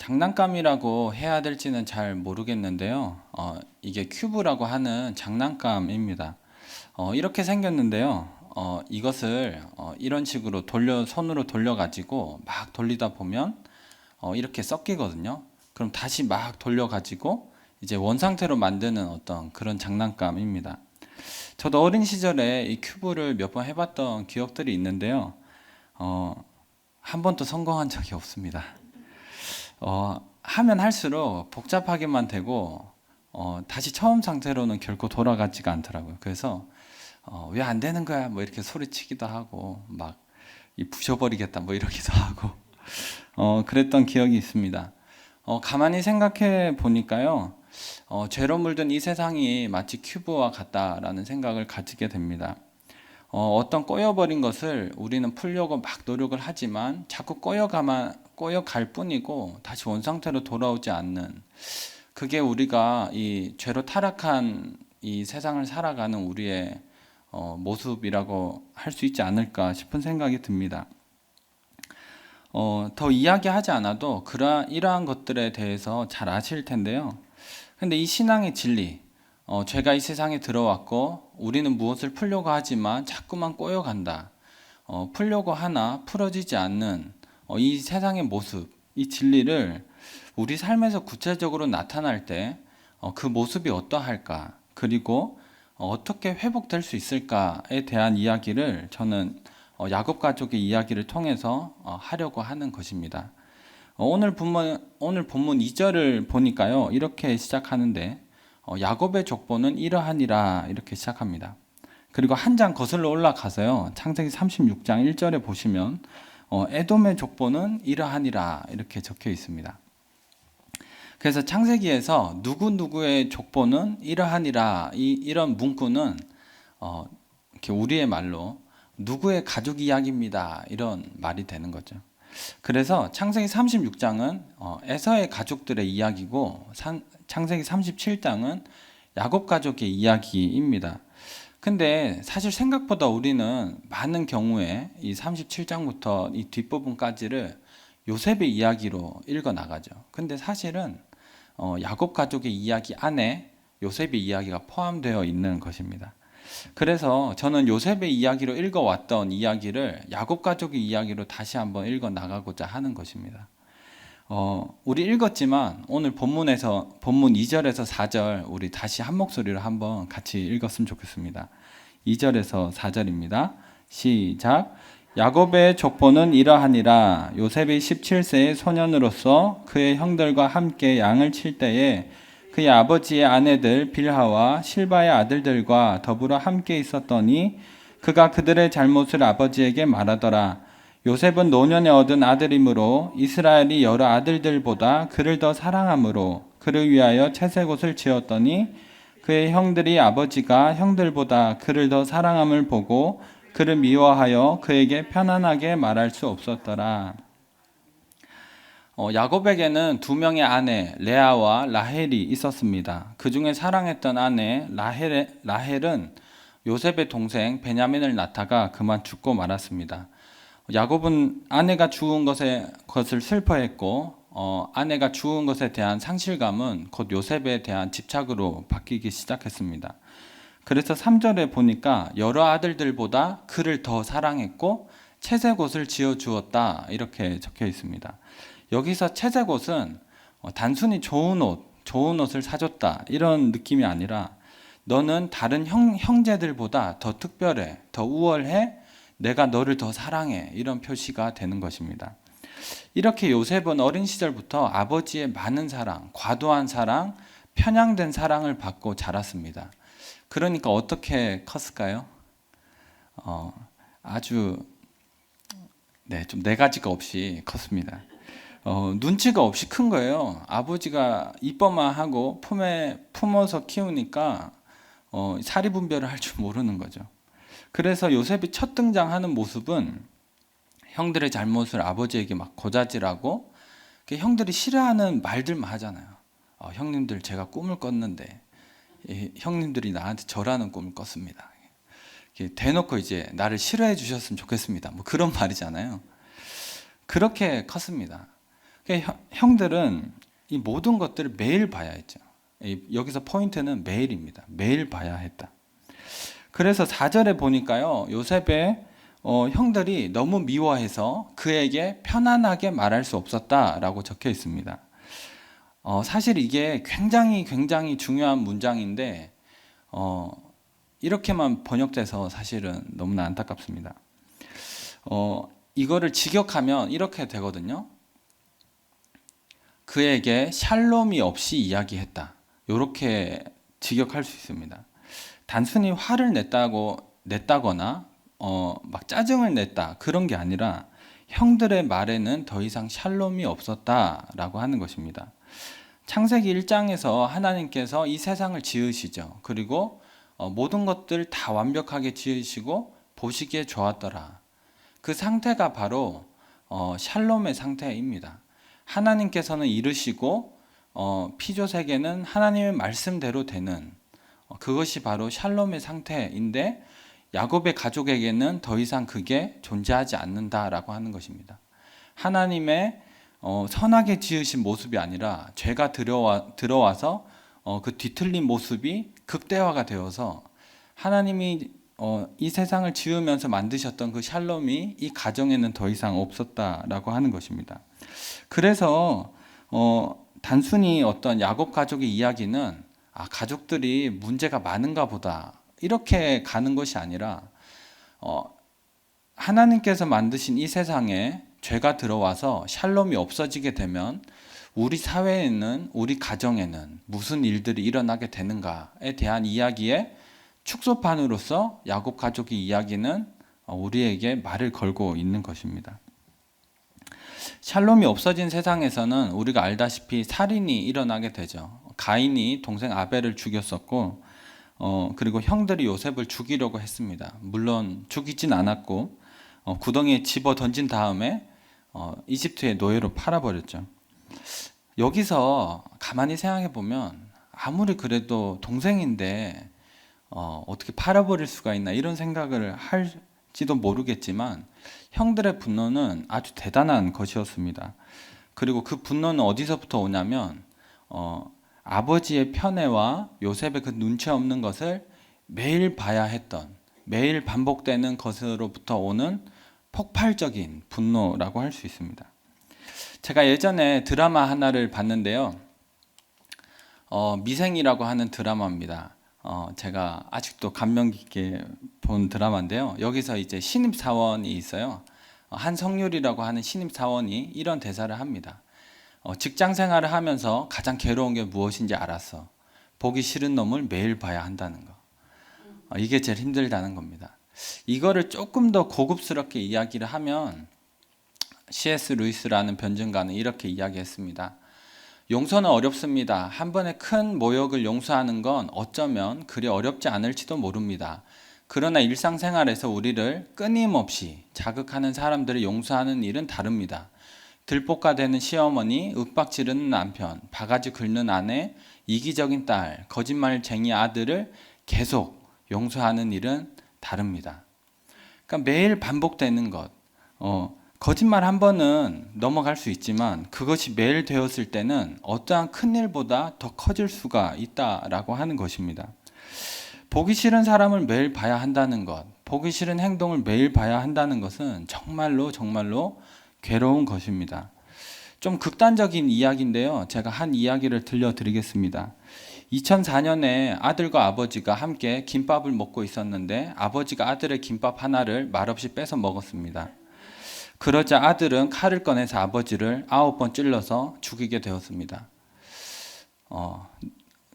장난감이라고 해야 될지는 잘 모르겠는데요. 이게 큐브라고 하는 장난감입니다. 이렇게 생겼는데요. 이것을 이런 식으로 손으로 돌려가지고 막 돌리다 보면 이렇게 섞이거든요. 그럼 다시 막 돌려가지고 이제 원상태로 만드는 어떤 그런 장난감입니다. 저도 어린 시절에 이 큐브를 몇 번 해봤던 기억들이 있는데요. 한 번도 성공한 적이 없습니다. 하면 할수록 복잡하게만 되고 다시 처음 상태로는 결코 돌아가지가 않더라고요. 그래서 왜 안 되는 거야? 뭐 이렇게 소리치기도 하고 막 부셔버리겠다 뭐 이러기도 하고 그랬던 기억이 있습니다. 가만히 생각해 보니까요. 죄로 물든 이 세상이 마치 큐브와 같다라는 생각을 가지게 됩니다. 어떤 꼬여버린 것을 우리는 풀려고 막 노력을 하지만 자꾸 꼬여갈 뿐이고 다시 원상태로 돌아오지 않는, 그게 우리가 이 죄로 타락한 이 세상을 살아가는 우리의 모습이라고 할 수 있지 않을까 싶은 생각이 듭니다. 더 이야기하지 않아도 이러한 것들에 대해서 잘 아실 텐데요. 근데 이 신앙의 진리, 죄가 이 세상에 들어왔고 우리는 무엇을 풀려고 하지만 자꾸만 꼬여간다. 풀려고 하나 풀어지지 않는 이 세상의 모습, 이 진리를 우리 삶에서 구체적으로 나타날 때 그 모습이 어떠할까, 그리고 어떻게 회복될 수 있을까에 대한 이야기를 저는 야곱 가족의 이야기를 통해서 하려고 하는 것입니다. 오늘 본문 2절을 보니까요, 이렇게 시작하는데 야곱의 족보는 이러하니라 이렇게 시작합니다. 그리고 한 장 거슬러 올라가서요, 창세기 36장 1절에 보시면 에돔의 족보는 이러하니라 이렇게 적혀 있습니다. 그래서 창세기에서 누구누구의 족보는 이러하니라 이런 문구는 이렇게 우리의 말로 누구의 가족 이야기입니다 이런 말이 되는 거죠. 그래서 창세기 36장은 에서의 가족들의 이야기고 창세기 37장은 야곱 가족의 이야기입니다. 근데 사실 생각보다 우리는 많은 경우에 이 37장부터 이 뒷부분까지를 요셉의 이야기로 읽어 나가죠. 근데 사실은 야곱 가족의 이야기 안에 요셉의 이야기가 포함되어 있는 것입니다. 그래서 저는 요셉의 이야기로 읽어왔던 이야기를 야곱 가족의 이야기로 다시 한번 읽어 나가고자 하는 것입니다. 우리 읽었지만 오늘 본문 2절에서 4절 우리 다시 한 목소리로 한번 같이 읽었으면 좋겠습니다. 2절에서 4절입니다. 시작. 야곱의 족보는 이러하니라. 요셉이 17세의 소년으로서 그의 형들과 함께 양을 칠 때에 그의 아버지의 아내들 빌하와 실바의 아들들과 더불어 함께 있었더니 그가 그들의 잘못을 아버지에게 말하더라. 요셉은 노년에 얻은 아들이므로 이스라엘이 여러 아들들보다 그를 더 사랑하므로 그를 위하여 채색옷을 지었더니 그의 형들이 아버지가 형들보다 그를 더 사랑함을 보고 그를 미워하여 그에게 편안하게 말할 수 없었더라. 야곱에게는 두 명의 아내 레아와 라헬이 있었습니다. 그 중에 사랑했던 아내 라헬은 요셉의 동생 베냐민을 낳다가 그만 죽고 말았습니다. 야곱은 아내가 죽은 것을 슬퍼했고 아내가 죽은 것에 대한 상실감은 곧 요셉에 대한 집착으로 바뀌기 시작했습니다. 그래서 3절에 보니까 여러 아들들보다 그를 더 사랑했고 채색옷을 지어주었다 이렇게 적혀 있습니다. 여기서 채색옷은 단순히 좋은 옷을 사줬다 이런 느낌이 아니라 너는 다른 형제들보다 더 특별해, 더 우월해, 내가 너를 더 사랑해 이런 표시가 되는 것입니다. 이렇게 요셉은 어린 시절부터 아버지의 많은 사랑, 과도한 사랑, 편향된 사랑을 받고 자랐습니다. 그러니까 어떻게 컸을까요? 아주 좀 네 가지가 없이 컸습니다. 눈치가 없이 큰 거예요. 아버지가 이뻐만 하고 품어서 키우니까 사리분별을 할 줄 모르는 거죠. 그래서 요셉이 첫 등장하는 모습은 형들의 잘못을 아버지에게 막 고자질하고 형들이 싫어하는 말들만 하잖아요. 형님들 제가 꿈을 꿨는데 형님들이 나한테 절하는 꿈을 꿨습니다. 대놓고 이제 나를 싫어해 주셨으면 좋겠습니다. 뭐 그런 말이잖아요. 그렇게 컸습니다. 그러니까 형들은 이 모든 것들을 매일 봐야 했죠. 여기서 포인트는 매일입니다. 매일 봐야 했다. 그래서 4절에 보니까요, 요셉의 형들이 너무 미워해서 그에게 편안하게 말할 수 없었다라고 적혀 있습니다. 사실 이게 굉장히 중요한 문장인데 이렇게만 번역돼서 사실은 너무나 안타깝습니다. 이거를 직역하면 이렇게 되거든요. 그에게 샬롬이 없이 이야기했다. 이렇게 직역할 수 있습니다. 단순히 화를 냈다거나 막 짜증을 냈다 그런 게 아니라 형들의 말에는 더 이상 샬롬이 없었다라고 하는 것입니다. 창세기 1장에서 하나님께서 이 세상을 지으시죠. 그리고 모든 것들 다 완벽하게 지으시고 보시기에 좋았더라. 그 상태가 바로 샬롬의 상태입니다. 하나님께서는 이루시고 피조 세계는 하나님의 말씀대로 되는 그것이 바로 샬롬의 상태인데 야곱의 가족에게는 더 이상 그게 존재하지 않는다라고 하는 것입니다. 하나님의 선하게 지으신 모습이 아니라 죄가 들어와서 그 뒤틀린 모습이 극대화가 되어서 하나님이 이 세상을 지으면서 만드셨던 그 샬롬이 이 가정에는 더 이상 없었다라고 하는 것입니다. 그래서 단순히 어떤 야곱 가족의 이야기는 가족들이 문제가 많은가 보다 이렇게 가는 것이 아니라 하나님께서 만드신 이 세상에 죄가 들어와서 샬롬이 없어지게 되면 우리 사회에는 우리 가정에는 무슨 일들이 일어나게 되는가에 대한 이야기의 축소판으로서 야곱 가족의 이야기는 우리에게 말을 걸고 있는 것입니다. 샬롬이 없어진 세상에서는 우리가 알다시피 살인이 일어나게 되죠. 가인이 동생 아벨을 죽였었고 그리고 형들이 요셉을 죽이려고 했습니다. 물론 죽이진 않았고 구덩이에 집어 던진 다음에 이집트의 노예로 팔아버렸죠. 여기서 가만히 생각해 보면 아무리 그래도 동생인데 어떻게 팔아버릴 수가 있나 이런 생각을 할지도 모르겠지만 형들의 분노는 아주 대단한 것이었습니다. 그리고 그 분노는 어디서부터 오냐면 아버지의 편애와 요셉의 그 눈치 없는 것을 매일 봐야 했던 매일 반복되는 것으로부터 오는 폭발적인 분노라고 할 수 있습니다. 제가 예전에 드라마 하나를 봤는데요. 미생이라고 하는 드라마입니다. 제가 아직도 감명 깊게 본 드라마인데요. 여기서 이제 신입사원이 있어요. 한성률이라고 하는 신입사원이 이런 대사를 합니다. 직장 생활을 하면서 가장 괴로운 게 무엇인지 알았어. 보기 싫은 놈을 매일 봐야 한다는 거. 이게 제일 힘들다는 겁니다. 이거를 조금 더 고급스럽게 이야기를 하면 C.S. 루이스라는 변증가는 이렇게 이야기했습니다. 용서는 어렵습니다. 한 번의 큰 모욕을 용서하는 건 어쩌면 그리 어렵지 않을지도 모릅니다. 그러나 일상생활에서 우리를 끊임없이 자극하는 사람들을 용서하는 일은 다릅니다. 들볶아대는 시어머니, 윽박지르는 남편, 바가지 긁는 아내, 이기적인 딸, 거짓말쟁이 아들을 계속 용서하는 일은 다릅니다. 그러니까 매일 반복되는 것, 거짓말 한 번은 넘어갈 수 있지만 그것이 매일 되었을 때는 어떠한 큰 일보다 더 커질 수가 있다라고 하는 것입니다. 보기 싫은 사람을 매일 봐야 한다는 것, 보기 싫은 행동을 매일 봐야 한다는 것은 정말로 괴로운 것입니다. 좀 극단적인 이야기인데요. 제가 한 이야기를 들려드리겠습니다. 2004년에 아들과 아버지가 함께 김밥을 먹고 있었는데 아버지가 아들의 김밥 하나를 말없이 뺏어 먹었습니다. 그러자 아들은 칼을 꺼내서 아버지를 9번 찔러서 죽이게 되었습니다.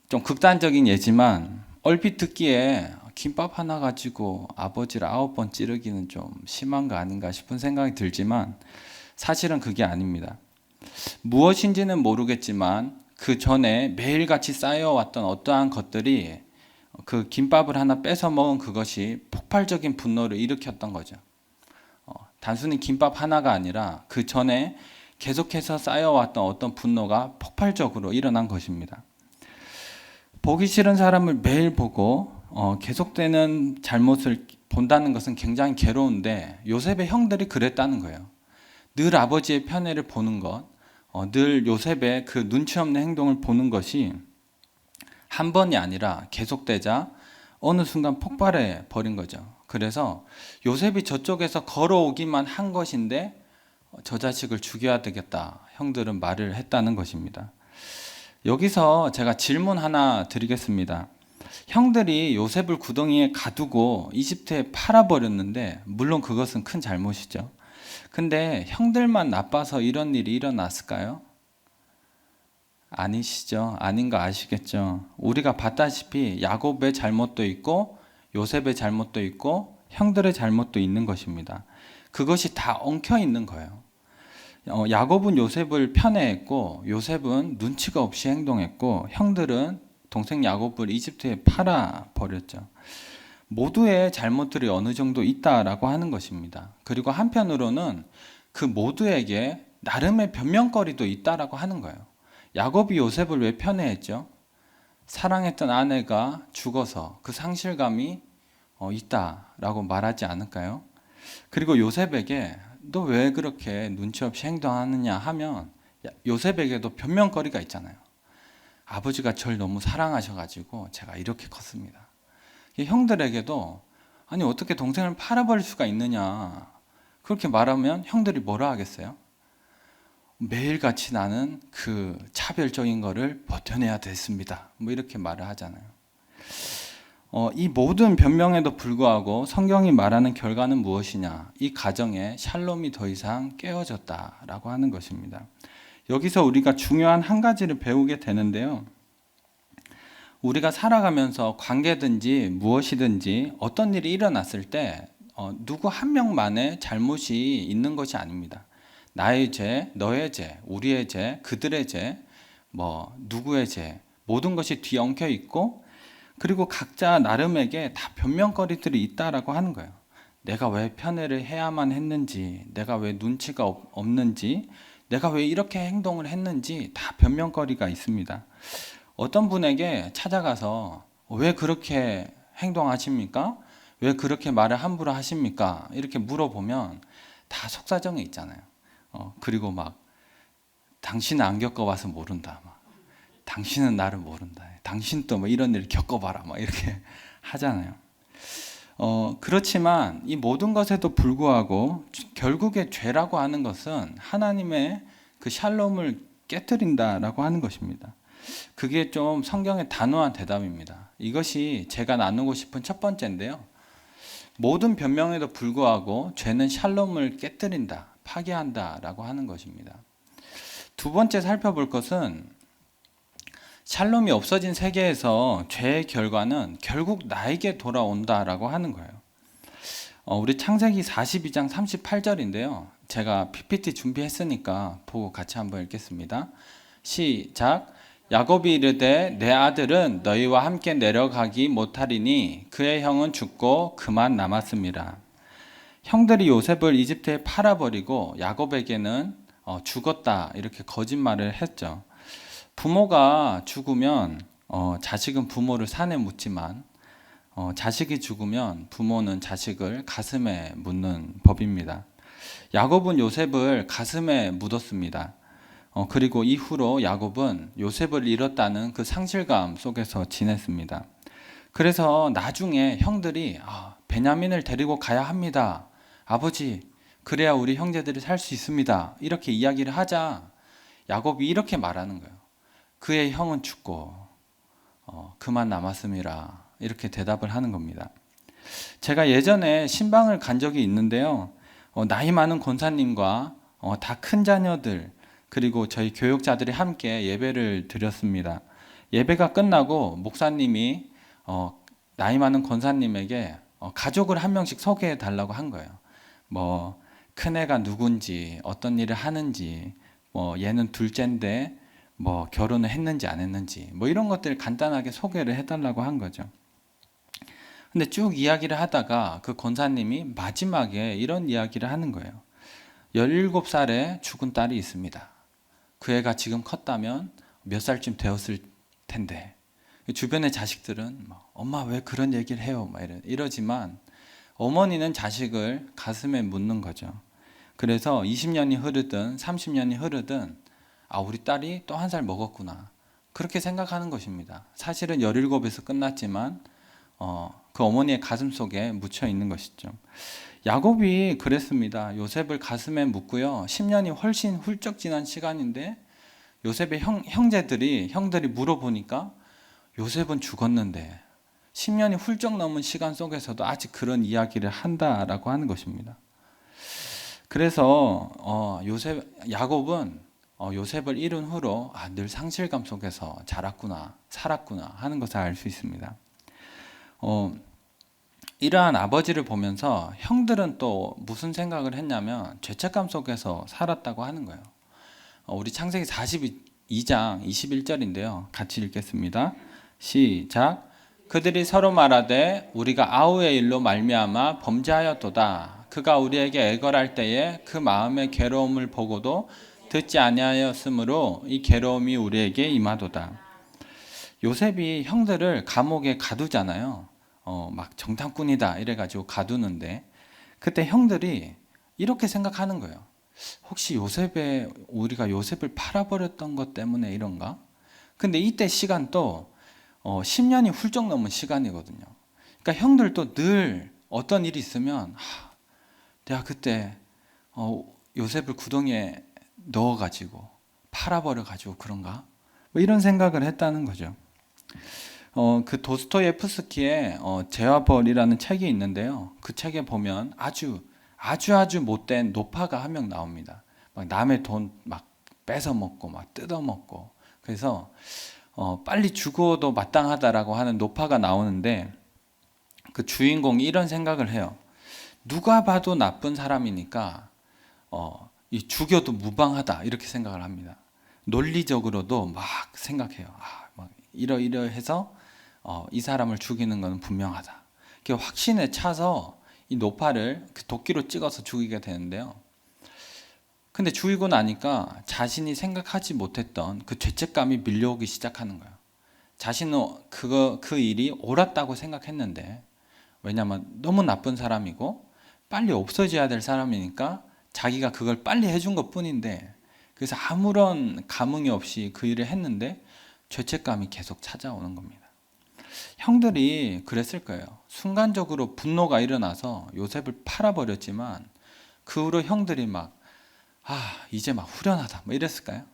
좀 극단적인 예지만 얼핏 듣기에 김밥 하나 가지고 아버지를 9번 찌르기는 좀 심한 거 아닌가 싶은 생각이 들지만 사실은 그게 아닙니다. 무엇인지는 모르겠지만 그 전에 매일같이 쌓여왔던 어떠한 것들이 그 김밥을 하나 뺏어 먹은 그것이 폭발적인 분노를 일으켰던 거죠. 단순히 김밥 하나가 아니라 그 전에 계속해서 쌓여왔던 어떤 분노가 폭발적으로 일어난 것입니다. 보기 싫은 사람을 매일 보고 계속되는 잘못을 본다는 것은 굉장히 괴로운데 요셉의 형들이 그랬다는 거예요. 늘 아버지의 편애를 보는 것, 늘 요셉의 그 눈치 없는 행동을 보는 것이 한 번이 아니라 계속되자 어느 순간 폭발해 버린 거죠. 그래서 요셉이 저쪽에서 걸어오기만 한 것인데 저 자식을 죽여야 되겠다. 형들은 말을 했다는 것입니다. 여기서 제가 질문 하나 드리겠습니다. 형들이 요셉을 구덩이에 가두고 이집트에 팔아버렸는데 물론 그것은 큰 잘못이죠. 근데 형들만 나빠서 이런 일이 일어났을까요? 아니시죠. 아닌 거 아시겠죠. 우리가 봤다시피 야곱의 잘못도 있고 요셉의 잘못도 있고 형들의 잘못도 있는 것입니다. 그것이 다 엉켜 있는 거예요. 야곱은 요셉을 편애했고 요셉은 눈치가 없이 행동했고 형들은 동생 야곱을 이집트에 팔아 버렸죠. 모두의 잘못들이 어느 정도 있다라고 하는 것입니다. 그리고 한편으로는 그 모두에게 나름의 변명거리도 있다라고 하는 거예요. 야곱이 요셉을 왜 편애했죠? 사랑했던 아내가 죽어서 그 상실감이 있다라고 말하지 않을까요? 그리고 요셉에게 너 왜 그렇게 눈치 없이 행동하느냐 하면 요셉에게도 변명거리가 있잖아요. 아버지가 절 너무 사랑하셔가지고 제가 이렇게 컸습니다. 형들에게도 아니 어떻게 동생을 팔아버릴 수가 있느냐 그렇게 말하면 형들이 뭐라 하겠어요? 매일같이 나는 그 차별적인 거를 버텨내야 됐습니다. 뭐 이렇게 말을 하잖아요. 이 모든 변명에도 불구하고 성경이 말하는 결과는 무엇이냐? 이 가정에 샬롬이 더 이상 깨어졌다라고 하는 것입니다. 여기서 우리가 중요한 한 가지를 배우게 되는데요. 우리가 살아가면서 관계든지 무엇이든지 어떤 일이 일어났을 때 누구 한 명만의 잘못이 있는 것이 아닙니다. 나의 죄, 너의 죄, 우리의 죄, 그들의 죄, 누구의 죄 모든 것이 뒤엉켜 있고 그리고 각자 나름에게 다 변명거리들이 있다라고 하는 거예요. 내가 왜 편애를 해야만 했는지, 내가 왜 눈치가 없는지, 내가 왜 이렇게 행동을 했는지 다 변명거리가 있습니다. 어떤 분에게 찾아가서 왜 그렇게 행동하십니까? 왜 그렇게 말을 함부로 하십니까? 이렇게 물어보면 다 속사정이 있잖아요. 그리고 막 당신은 안 겪어봐서 모른다. 당신은 나를 모른다. 당신 또 뭐 이런 일을 겪어봐라. 막 이렇게 하잖아요. 그렇지만 이 모든 것에도 불구하고 결국에 죄라고 하는 것은 하나님의 그 샬롬을 깨뜨린다라고 하는 것입니다. 그게 좀 성경의 단호한 대답입니다. 이것이 제가 나누고 싶은 첫 번째인데요. 모든 변명에도 불구하고 죄는 샬롬을 깨뜨린다, 파괴한다라고 하는 것입니다. 두 번째 살펴볼 것은 샬롬이 없어진 세계에서 죄의 결과는 결국 나에게 돌아온다라고 하는 거예요. 우리 창세기 42장 38절인데요. 제가 PPT 준비했으니까 보고 같이 한번 읽겠습니다. 시작. 야곱이 이르되 내 아들은 너희와 함께 내려가기 못하리니 그의 형은 죽고 그만 남았습니다. 형들이 요셉을 이집트에 팔아버리고 야곱에게는 죽었다 이렇게 거짓말을 했죠. 부모가 죽으면 자식은 부모를 산에 묻지만 자식이 죽으면 부모는 자식을 가슴에 묻는 법입니다. 야곱은 요셉을 가슴에 묻었습니다. 그리고 이후로 야곱은 요셉을 잃었다는 그 상실감 속에서 지냈습니다. 그래서 나중에 형들이 베냐민을 데리고 가야 합니다. 아버지, 그래야 우리 형제들이 살 수 있습니다. 이렇게 이야기를 하자 야곱이 이렇게 말하는 거예요. 그의 형은 죽고 그만 남았음이라 이렇게 대답을 하는 겁니다. 제가 예전에 신방을 간 적이 있는데요. 나이 많은 권사님과 다 큰 자녀들 그리고 저희 교육자들이 함께 예배를 드렸습니다. 예배가 끝나고 목사님이 나이 많은 권사님에게 가족을 한 명씩 소개해 달라고 한 거예요. 큰애가 누군지, 어떤 일을 하는지, 얘는 둘째인데 결혼을 했는지 안 했는지, 이런 것들을 간단하게 소개를 해달라고 한 거죠. 근데 쭉 이야기를 하다가 그 권사님이 마지막에 이런 이야기를 하는 거예요. 17살에 죽은 딸이 있습니다. 그 애가 지금 컸다면 몇 살쯤 되었을 텐데 주변의 자식들은 엄마 왜 그런 얘기를 해요? 이러지만 어머니는 자식을 가슴에 묻는 거죠. 그래서 20년이 흐르든 30년이 흐르든 아, 우리 딸이 또 한 살 먹었구나. 그렇게 생각하는 것입니다. 사실은 17에서 끝났지만 그 어머니의 가슴 속에 묻혀 있는 것이죠. 야곱이 그랬습니다. 요셉을 가슴에 묻고요. 10년이 훨씬 훌쩍 지난 시간인데 요셉의 형들이 물어보니까 요셉은 죽었는데 10년이 훌쩍 넘은 시간 속에서도 아직 그런 이야기를 한다라고 하는 것입니다. 그래서 야곱은 요셉을 잃은 후로 늘 상실감 속에서 자랐구나, 살았구나 하는 것을 알 수 있습니다. 이러한 아버지를 보면서 형들은 또 무슨 생각을 했냐면 죄책감 속에서 살았다고 하는 거예요. 우리 창세기 42장 21절인데요. 같이 읽겠습니다. 시작. 그들이 서로 말하되 우리가 아우의 일로 말미암아 범죄하였도다. 그가 우리에게 애걸할 때에 그 마음의 괴로움을 보고도 듣지 아니하였으므로 이 괴로움이 우리에게 임하도다. 요셉이 형들을 감옥에 가두잖아요. 막 정탐꾼이다 이래가지고 가두는데 그때 형들이 이렇게 생각하는 거예요. 혹시 우리가 요셉을 팔아버렸던 것 때문에 이런가? 근데 이때 시간도 10년이 훌쩍 넘은 시간이거든요. 그러니까 형들도 늘 어떤 일이 있으면 내가 그때 요셉을 구덩이에 넣어가지고 팔아버려가지고 그런가? 뭐 이런 생각을 했다는 거죠. 그 도스토예프스키의 죄와 벌이라는 책이 있는데요. 그 책에 보면 아주 못된 노파가 한 명 나옵니다. 막 남의 돈 막 뺏어 먹고 막 뜯어 먹고 그래서 빨리 죽어도 마땅하다라고 하는 노파가 나오는데 그 주인공이 이런 생각을 해요. 누가 봐도 나쁜 사람이니까 이 죽여도 무방하다 이렇게 생각을 합니다. 논리적으로도 막 생각해요. 막 이러해서 이 사람을 죽이는 것은 분명하다. 확신에 차서 이 노파를 그 도끼로 찍어서 죽이게 되는데요. 근데 죽이고 나니까 자신이 생각하지 못했던 그 죄책감이 밀려오기 시작하는 거예요. 자신은 그 일이 옳았다고 생각했는데 왜냐하면 너무 나쁜 사람이고 빨리 없어져야 될 사람이니까 자기가 그걸 빨리 해준 것 뿐인데 그래서 아무런 감흥이 없이 그 일을 했는데 죄책감이 계속 찾아오는 겁니다. 형들이 그랬을 거예요. 순간적으로 분노가 일어나서 요셉을 팔아버렸지만 그 후로 형들이 이제 막 후련하다 뭐 이랬을까요?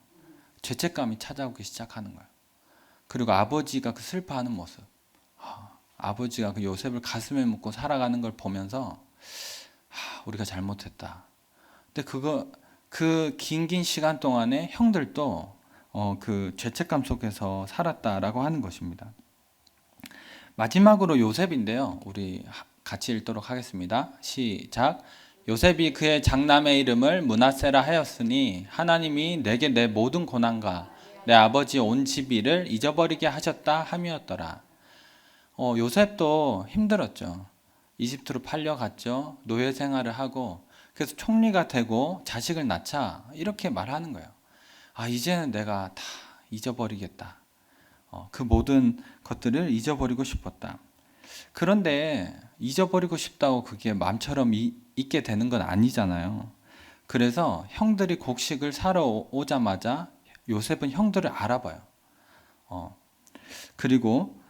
죄책감이 찾아오기 시작하는 거예요. 그리고 아버지가 그 슬퍼하는 모습, 아버지가 그 요셉을 가슴에 묻고 살아가는 걸 보면서 우리가 잘못했다. 근데 그 긴 시간 동안에 형들도 그 죄책감 속에서 살았다라고 하는 것입니다. 마지막으로 요셉인데요. 우리 같이 읽도록 하겠습니다. 시작. 요셉이 그의 장남의 이름을 므낫세라 하였으니 하나님이 내게 내 모든 고난과 내 아버지 온 집일을 잊어버리게 하셨다 함이었더라. 요셉도 힘들었죠. 이집트로 팔려갔죠. 노예 생활을 하고 그래서 총리가 되고 자식을 낳자 이렇게 말하는 거예요. 이제는 내가 다 잊어버리겠다. 그 모든 것들을 잊어버리고 싶었다. 그런데 잊어버리고 싶다고 그게 마음처럼 있게 되는 건 아니잖아요. 그래서 형들이 곡식을 사러 오자마자 요셉은 형들을 알아봐요. 그리고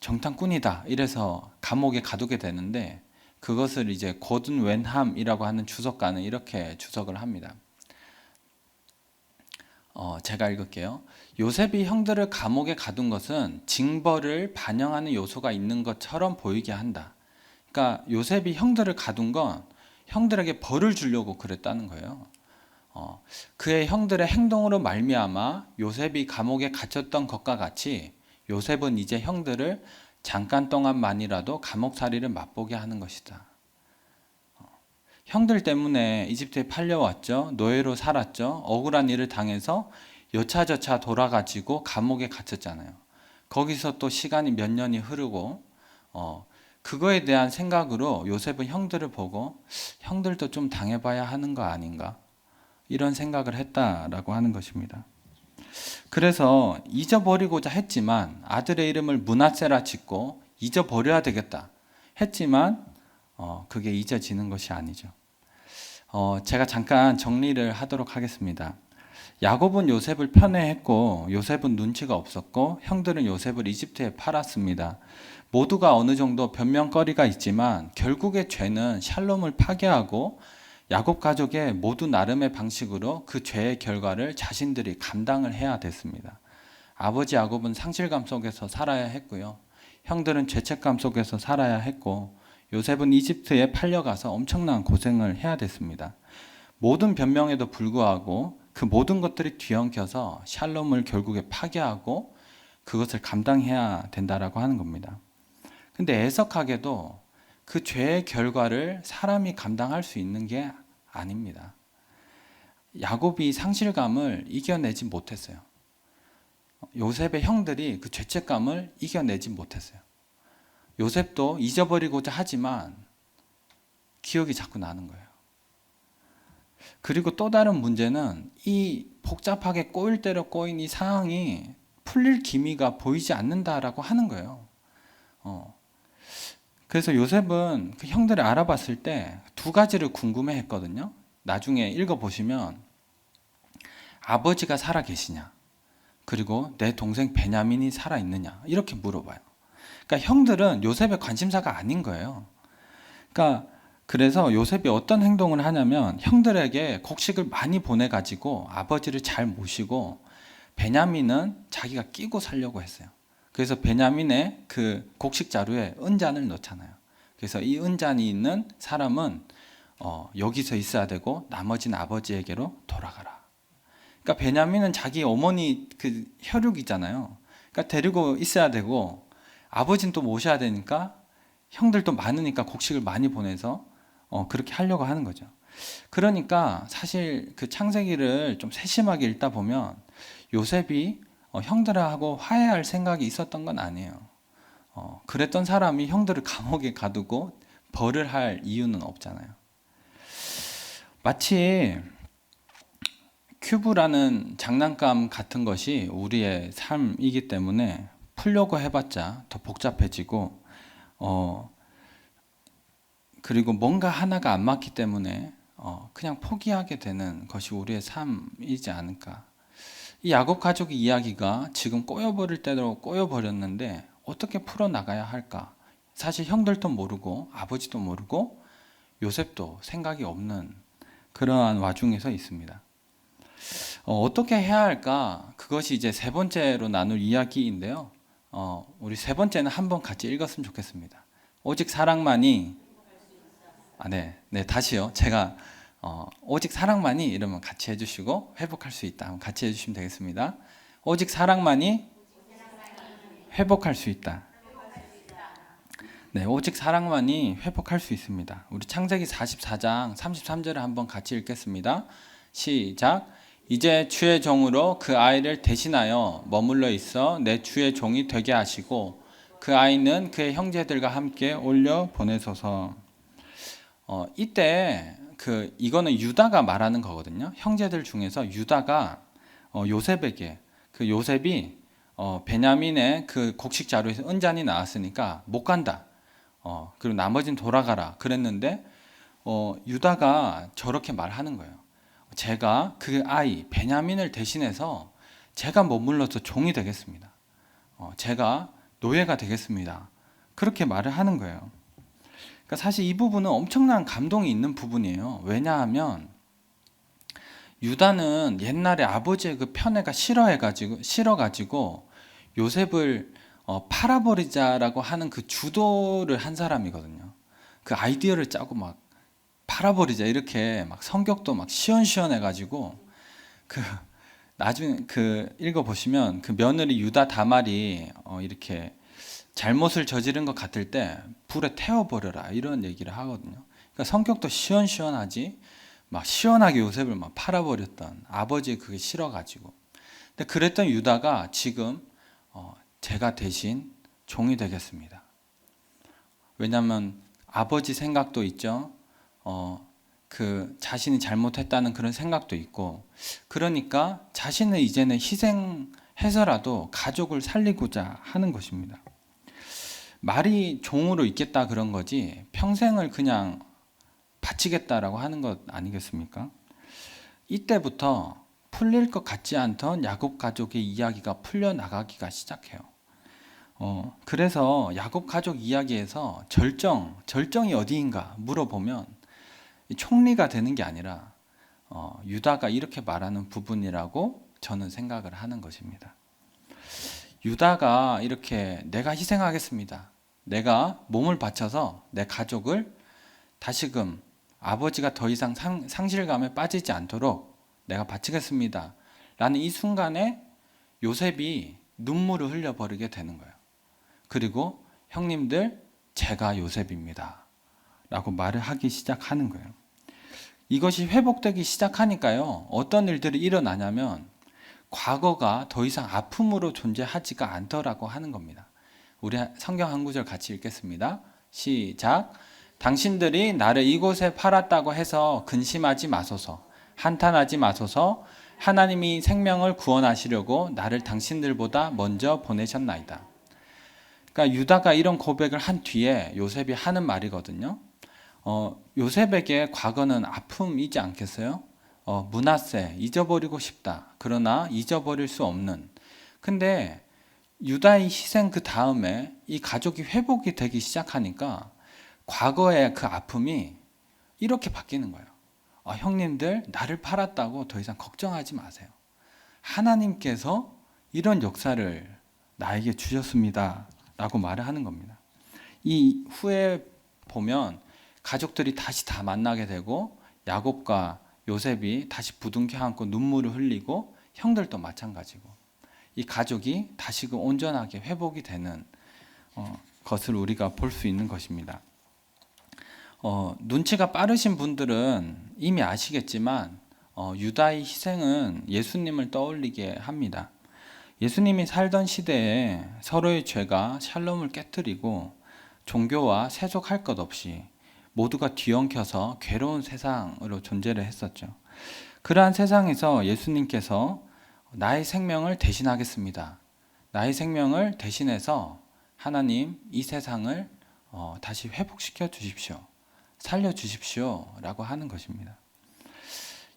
정탐꾼이다 이래서 감옥에 가두게 되는데 그것을 이제 고든 웬함이라고 하는 주석가는 이렇게 주석을 합니다. 제가 읽을게요. 요셉이 형들을 감옥에 가둔 것은 징벌을 반영하는 요소가 있는 것처럼 보이게 한다. 그러니까 요셉이 형들을 가둔 건 형들에게 벌을 주려고 그랬다는 거예요. 그의 형들의 행동으로 말미암아 요셉이 감옥에 갇혔던 것과 같이 요셉은 이제 형들을 잠깐 동안만이라도 감옥살이를 맛보게 하는 것이다. 형들 때문에 이집트에 팔려왔죠. 노예로 살았죠. 억울한 일을 당해서 여차저차 돌아가지고 감옥에 갇혔잖아요. 거기서 또 시간이 몇 년이 흐르고 그거에 대한 생각으로 요셉은 형들을 보고 형들도 좀 당해봐야 하는 거 아닌가 이런 생각을 했다라고 하는 것입니다. 그래서 잊어버리고자 했지만 아들의 이름을 므낫세라 짓고 잊어버려야 되겠다 했지만 그게 잊어지는 것이 아니죠. 제가 잠깐 정리를 하도록 하겠습니다. 야곱은 요셉을 편애했고 요셉은 눈치가 없었고 형들은 요셉을 이집트에 팔았습니다. 모두가 어느 정도 변명거리가 있지만 결국의 죄는 샬롬을 파괴하고 야곱 가족의 모두 나름의 방식으로 그 죄의 결과를 자신들이 감당을 해야 됐습니다. 아버지 야곱은 상실감 속에서 살아야 했고요. 형들은 죄책감 속에서 살아야 했고 요셉은 이집트에 팔려가서 엄청난 고생을 해야 됐습니다. 모든 변명에도 불구하고 그 모든 것들이 뒤엉켜서 샬롬을 결국에 파괴하고 그것을 감당해야 된다라고 하는 겁니다. 근데 애석하게도 그 죄의 결과를 사람이 감당할 수 있는 게 아닙니다. 야곱이 상실감을 이겨내지 못했어요. 요셉의 형들이 그 죄책감을 이겨내지 못했어요. 요셉도 잊어버리고자 하지만 기억이 자꾸 나는 거예요. 그리고 또 다른 문제는 이 복잡하게 꼬일 대로 꼬인 이 상황이 풀릴 기미가 보이지 않는다라고 하는 거예요. 그래서 요셉은 그 형들을 알아봤을 때 두 가지를 궁금해 했거든요. 나중에 읽어보시면 아버지가 살아 계시냐, 그리고 내 동생 베냐민이 살아 있느냐, 이렇게 물어봐요. 그러니까 형들은 요셉의 관심사가 아닌 거예요. 그러니까 그래서 요셉이 어떤 행동을 하냐면 형들에게 곡식을 많이 보내가지고 아버지를 잘 모시고 베냐민은 자기가 끼고 살려고 했어요. 그래서 베냐민의 그 곡식 자루에 은잔을 넣잖아요. 그래서 이 은잔이 있는 사람은 여기서 있어야 되고 나머지는 아버지에게로 돌아가라. 그러니까 베냐민은 자기 어머니 그 혈육이잖아요. 그러니까 데리고 있어야 되고 아버지는 또 모셔야 되니까 형들도 많으니까 곡식을 많이 보내서 그렇게 하려고 하는 거죠. 그러니까 사실 그 창세기를 좀 세심하게 읽다 보면 요셉이 형들하고 화해할 생각이 있었던 건 아니에요. 그랬던 사람이 형들을 감옥에 가두고 벌을 할 이유는 없잖아요. 마치 큐브라는 장난감 같은 것이 우리의 삶이기 때문에 풀려고 해봤자 더 복잡해지고 그리고 뭔가 하나가 안 맞기 때문에 그냥 포기하게 되는 것이 우리의 삶이지 않을까. 이 야곱 가족의 이야기가 지금 꼬여버릴 대로 꼬여버렸는데 어떻게 풀어나가야 할까? 사실 형들도 모르고 아버지도 모르고 요셉도 생각이 없는 그러한 와중에서 있습니다. 어떻게 해야 할까? 그것이 이제 세 번째로 나눌 이야기인데요. 우리 세 번째는 한번 같이 읽었으면 좋겠습니다. 오직 사랑만이 네, 다시요. 제가 오직 사랑만이 이러면 같이 해주시고 회복할 수 있다. 한번 같이 해주시면 되겠습니다. 오직 사랑만이 회복할 수 있다. 네, 오직 사랑만이 회복할 수 있습니다. 우리 창세기 44장 33절을 한번 같이 읽겠습니다. 시작. 이제 주의 종으로 그 아이를 대신하여 머물러 있어 내 주의 종이 되게 하시고 그 아이는 그의 형제들과 함께 올려 보내소서. 이때 이거는 유다가 말하는 거거든요. 형제들 중에서 유다가 요셉에게 그 요셉이 베냐민의 그 곡식 자루에서 은잔이 나왔으니까 못 간다. 그리고 나머지는 돌아가라 그랬는데 유다가 저렇게 말하는 거예요. 제가 그 아이 베냐민을 대신해서 제가 머물러서 종이 되겠습니다. 제가 노예가 되겠습니다. 그렇게 말을 하는 거예요. 그러니까 사실 이 부분은 엄청난 감동이 있는 부분이에요. 왜냐하면 유다는 옛날에 아버지의 그 편애가 싫어가지고 요셉을 팔아버리자라고 하는 그 주도를 한 사람이거든요. 그 아이디어를 짜고 막 팔아버리자 이렇게 막 성격도 막 시원시원해가지고 나중에 읽어보시면 그 며느리 유다 다말이 이렇게 잘못을 저지른 것 같을 때 불에 태워버려라 이런 얘기를 하거든요. 그러니까 성격도 시원시원하지 막 시원하게 요셉을 막 팔아버렸던 아버지 그게 싫어가지고. 근데 그랬던 유다가 지금 제가 대신 종이 되겠습니다. 왜냐하면 아버지 생각도 있죠. 자신이 잘못했다는 그런 생각도 있고, 그러니까 자신은 이제는 희생해서라도 가족을 살리고자 하는 것입니다. 말이 종으로 있겠다 그런 거지 평생을 그냥 바치겠다라고 하는 것 아니겠습니까? 이때부터 풀릴 것 같지 않던 야곱 가족의 이야기가 풀려나가기가 시작해요. 그래서 야곱 가족 이야기에서 절정이 어디인가 물어보면 총리가 되는 게 아니라 유다가 이렇게 말하는 부분이라고 저는 생각을 하는 것입니다. 유다가 이렇게 내가 희생하겠습니다. 내가 몸을 바쳐서 내 가족을 다시금 아버지가 더 이상 상실감에 빠지지 않도록 내가 바치겠습니다. 라는 이 순간에 요셉이 눈물을 흘려버리게 되는 거예요. 그리고 형님들 제가 요셉입니다. 라고 말을 하기 시작하는 거예요. 이것이 회복되기 시작하니까요. 어떤 일들이 일어나냐면 과거가 더 이상 아픔으로 존재하지가 않더라고 하는 겁니다. 우리 성경 한 구절 같이 읽겠습니다. 시작. 당신들이 나를 이곳에 팔았다고 해서 근심하지 마소서. 한탄하지 마소서. 하나님이 생명을 구원하시려고 나를 당신들보다 먼저 보내셨나이다. 그러니까 유다가 이런 고백을 한 뒤에 요셉이 하는 말이거든요. 요셉에게 과거는 아픔이지 않겠어요? 므낫세 잊어버리고 싶다. 그러나 잊어버릴 수 없는. 근데 유다의 희생 그 다음에 이 가족이 회복이 되기 시작하니까 과거의 그 아픔이 이렇게 바뀌는 거예요. 형님들 나를 팔았다고 더 이상 걱정하지 마세요. 하나님께서 이런 역사를 나에게 주셨습니다. 라고 말을 하는 겁니다. 이 후에 보면 가족들이 다시 다 만나게 되고 야곱과 요셉이 다시 부둥켜 안고 눈물을 흘리고 형들도 마찬가지고 이 가족이 다시금 온전하게 회복이 되는 것을 우리가 볼 수 있는 것입니다. 눈치가 빠르신 분들은 이미 아시겠지만 유다의 희생은 예수님을 떠올리게 합니다. 예수님이 살던 시대에 서로의 죄가 샬롬을 깨뜨리고 종교와 세속할 것 없이 모두가 뒤엉켜서 괴로운 세상으로 존재를 했었죠. 그러한 세상에서 예수님께서 나의 생명을 대신하겠습니다. 나의 생명을 대신해서 하나님 이 세상을 다시 회복시켜 주십시오. 살려 주십시오. 라고 하는 것입니다.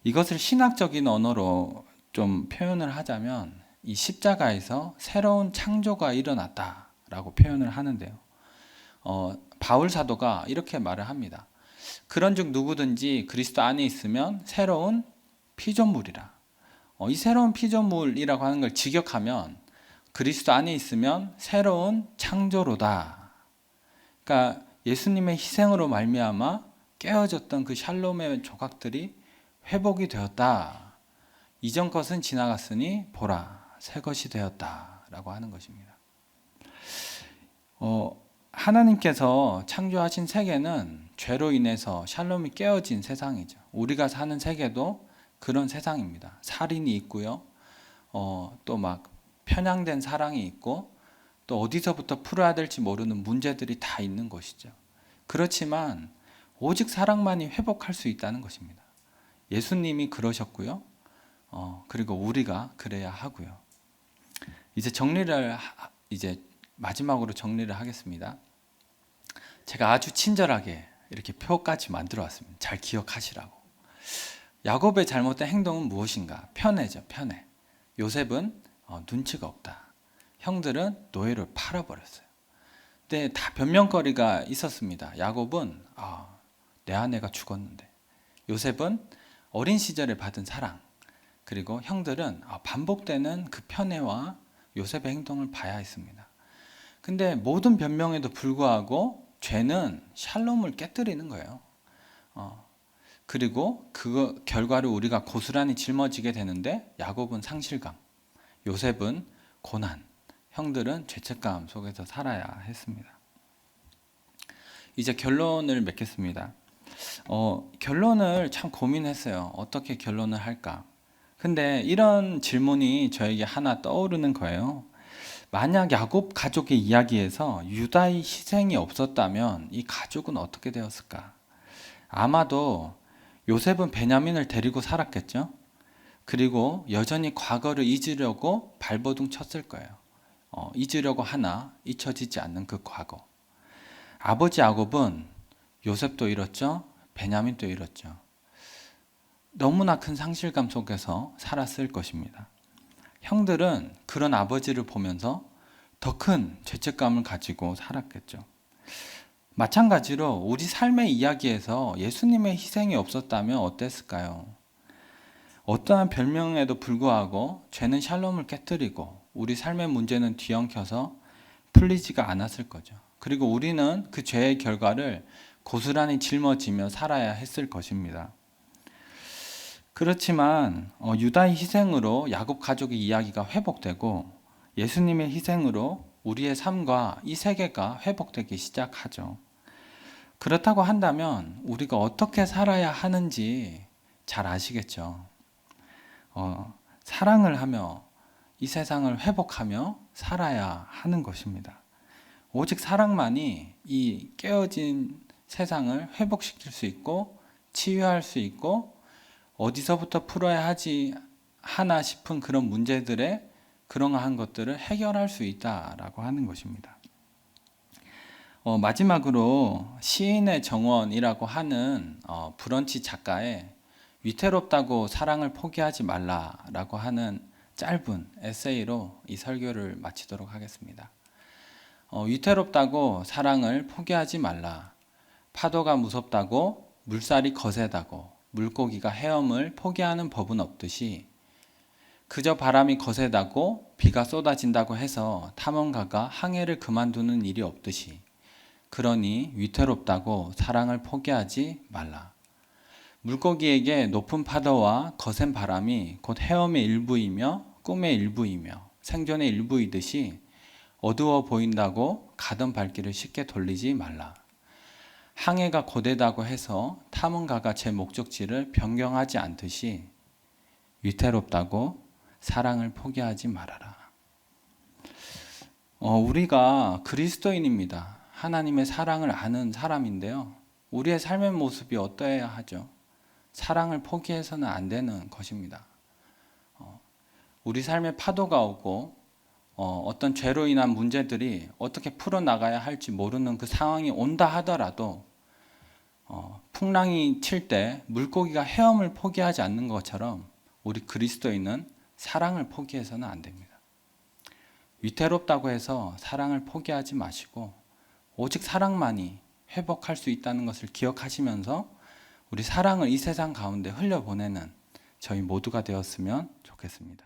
이것을 신학적인 언어로 좀 표현을 하자면 이 십자가에서 새로운 창조가 일어났다라고 표현을 하는데요. 바울 사도가 이렇게 말을 합니다. 그런즉 누구든지 그리스도 안에 있으면 새로운 피조물이라. 이 새로운 피조물이라고 하는 걸 직역하면 그리스도 안에 있으면 새로운 창조로다. 그러니까 예수님의 희생으로 말미암아 깨어졌던 그 샬롬의 조각들이 회복이 되었다. 이전 것은 지나갔으니 보라 새 것이 되었다라고 하는 것입니다. 하나님께서 창조하신 세계는 죄로 인해서 샬롬이 깨어진 세상이죠. 우리가 사는 세계도 그런 세상입니다. 살인이 있고요. 또 막 편향된 사랑이 있고 또 어디서부터 풀어야 될지 모르는 문제들이 다 있는 것이죠. 그렇지만 오직 사랑만이 회복할 수 있다는 것입니다. 예수님이 그러셨고요. 그리고 우리가 그래야 하고요. 이제 마지막으로 정리를 하겠습니다. 제가 아주 친절하게 이렇게 표까지 만들어 왔습니다. 잘 기억하시라고. 야곱의 잘못된 행동은 무엇인가? 편애죠, 편애. 요셉은 눈치가 없다. 형들은 노예를 팔아버렸어요. 근데 다 변명거리가 있었습니다. 야곱은 내 아내가 죽었는데, 요셉은 어린 시절에 받은 사랑, 그리고 형들은 반복되는 그 편애와 요셉의 행동을 봐야 했습니다. 근데 모든 변명에도 불구하고 죄는 샬롬을 깨뜨리는 거예요. 그리고 그 결과를 우리가 고스란히 짊어지게 되는데 야곱은 상실감, 요셉은 고난, 형들은 죄책감 속에서 살아야 했습니다. 이제 결론을 맺겠습니다. 결론을 참 고민했어요. 어떻게 결론을 할까? 근데 이런 질문이 저에게 하나 떠오르는 거예요. 만약 야곱 가족의 이야기에서 유다의 희생이 없었다면 이 가족은 어떻게 되었을까? 아마도 요셉은 베냐민을 데리고 살았겠죠? 그리고 여전히 과거를 잊으려고 발버둥 쳤을 거예요. 잊으려고 하나 잊혀지지 않는 그 과거. 아버지 야곱은 요셉도 잃었죠? 베냐민도 잃었죠. 너무나 큰 상실감 속에서 살았을 것입니다. 형들은 그런 아버지를 보면서 더 큰 죄책감을 가지고 살았겠죠. 마찬가지로 우리 삶의 이야기에서 예수님의 희생이 없었다면 어땠을까요? 어떠한 별명에도 불구하고 죄는 샬롬을 깨뜨리고 우리 삶의 문제는 뒤엉켜서 풀리지가 않았을 거죠. 그리고 우리는 그 죄의 결과를 고스란히 짊어지며 살아야 했을 것입니다. 그렇지만 유다의 희생으로 야곱 가족의 이야기가 회복되고 예수님의 희생으로 우리의 삶과 이 세계가 회복되기 시작하죠. 그렇다고 한다면 우리가 어떻게 살아야 하는지 잘 아시겠죠. 사랑을 하며 이 세상을 회복하며 살아야 하는 것입니다. 오직 사랑만이 이 깨어진 세상을 회복시킬 수 있고 치유할 수 있고 어디서부터 풀어야 하나 싶은 그런 문제들의 그러한 것들을 해결할 수 있다라고 하는 것입니다. 마지막으로 시인의 정원이라고 하는 브런치 작가의 위태롭다고 사랑을 포기하지 말라라고 하는 짧은 에세이로 이 설교를 마치도록 하겠습니다. 위태롭다고 사랑을 포기하지 말라. 파도가 무섭다고 물살이 거세다고 물고기가 헤엄을 포기하는 법은 없듯이 그저 바람이 거세다고 비가 쏟아진다고 해서 탐험가가 항해를 그만두는 일이 없듯이 그러니 위태롭다고 사랑을 포기하지 말라. 물고기에게 높은 파도와 거센 바람이 곧 헤엄의 일부이며 꿈의 일부이며 생존의 일부이듯이 어두워 보인다고 가던 발길을 쉽게 돌리지 말라. 항해가 고되다고 해서 탐험가가 제 목적지를 변경하지 않듯이 위태롭다고 사랑을 포기하지 말아라. 우리가 그리스도인입니다. 하나님의 사랑을 아는 사람인데요. 우리의 삶의 모습이 어떠해야 하죠? 사랑을 포기해서는 안 되는 것입니다. 우리 삶에 파도가 오고 어떤 죄로 인한 문제들이 어떻게 풀어나가야 할지 모르는 그 상황이 온다 하더라도 풍랑이 칠 때 물고기가 헤엄을 포기하지 않는 것처럼 우리 그리스도인은 사랑을 포기해서는 안 됩니다. 위태롭다고 해서 사랑을 포기하지 마시고 오직 사랑만이 회복할 수 있다는 것을 기억하시면서 우리 사랑을 이 세상 가운데 흘려보내는 저희 모두가 되었으면 좋겠습니다.